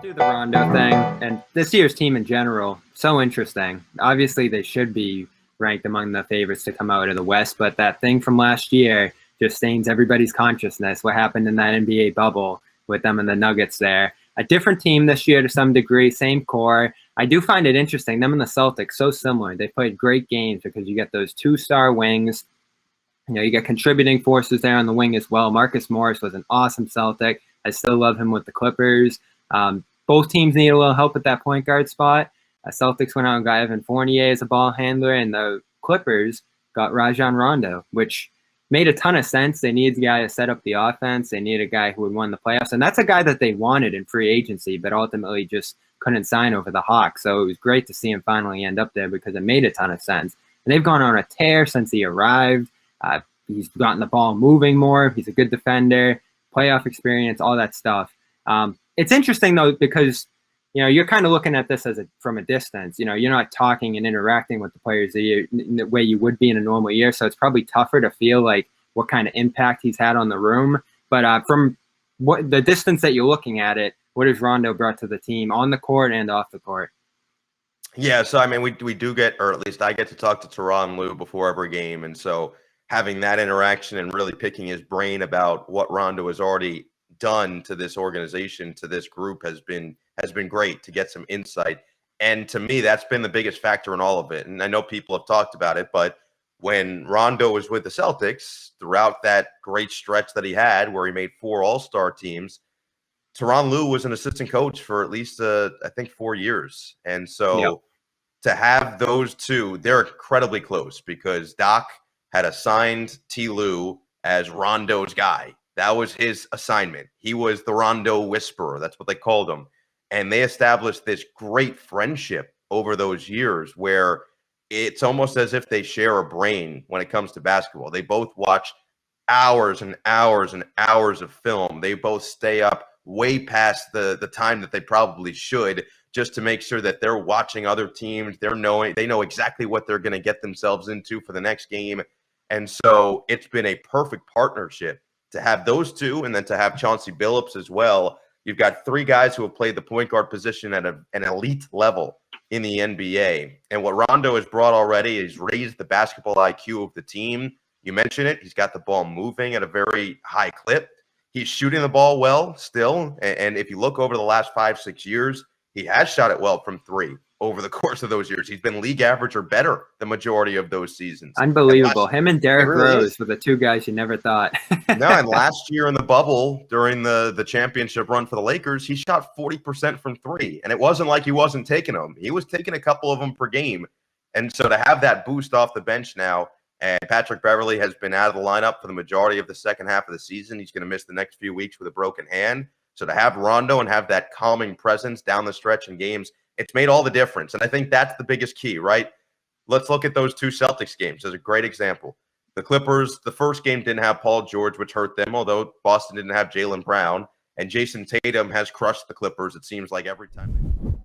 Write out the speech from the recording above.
do the Rondo thing, and this year's team in general, so interesting. Obviously, they should be ranked among the favorites to come out of the West, but that thing from last year just stains everybody's consciousness. What happened in that NBA bubble with them and the Nuggets there. A different team this year to some degree, same core. I do find it interesting. Them and the Celtics, so similar. They played great games because you get those two-star wings. You know, you get contributing forces there on the wing as well. Marcus Morris was an awesome Celtic. I still love him with the Clippers. Both teams need a little help at that point guard spot. Celtics went out and got Evan Fournier as a ball handler, and the Clippers got Rajon Rondo, which made a ton of sense. They needed a guy to set up the offense. They needed a guy who would win the playoffs, and that's a guy that they wanted in free agency, but ultimately just couldn't sign over the Hawks. So it was great to see him finally end up there because it made a ton of sense. And they've gone on a tear since he arrived. He's gotten the ball moving more. He's a good defender, playoff experience, all that stuff. It's interesting, though, because you're kind of looking at this from a distance. You're not talking and interacting with the players in the way you would be in a normal year. So it's probably tougher to feel like what kind of impact he's had on the room. But from the distance that you're looking at it, what has Rondo brought to the team on the court and off the court? Yeah, so I mean, we do get, or at least I get to talk to Tyronn Lue before every game, and so having that interaction and really picking his brain about what Rondo has already done to this organization, to this group, has been great to get some insight. And to me, that's been the biggest factor in all of it. And I know people have talked about it, but when Rondo was with the Celtics, throughout that great stretch that he had where he made 4 All-Star teams, Tyronn Lue was an assistant coach for at least, I think, 4 years. And so to have those two, they're incredibly close because Doc had assigned T. Lue as Rondo's guy. That was his assignment. He was the Rondo whisperer. That's what they called him. And they established this great friendship over those years where it's almost as if they share a brain when it comes to basketball. They both watch hours and hours and hours of film. They both stay up way past the time that they probably should just to make sure that they're watching other teams. They know exactly what they're going to get themselves into for the next game. And so it's been a perfect partnership to have those two, and then to have Chauncey Billups as well. You've got 3 guys who have played the point guard position at an elite level in the NBA. And what Rondo has brought already is raised the basketball IQ of the team. You mentioned it. He's got the ball moving at a very high clip. He's shooting the ball well still. And if you look over the last 5-6 years, he has shot it well from 3 over the course of those years. He's been league average or better the majority of those seasons. Unbelievable. Him and Derrick Rose were the 2 guys you never thought. No, and last year in the bubble, during the championship run for the Lakers, he shot 40% from 3. And it wasn't like he wasn't taking them. He was taking a couple of them per game. And so to have that boost off the bench now, and Patrick Beverley has been out of the lineup for the majority of the second half of the season. He's going to miss the next few weeks with a broken hand. So to have Rondo and have that calming presence down the stretch in games, it's made all the difference. And I think that's the biggest key, right? Let's look at those 2 Celtics games as a great example. The Clippers, the first game didn't have Paul George, which hurt them, although Boston didn't have Jaylen Brown. And Jason Tatum has crushed the Clippers, it seems like, every time.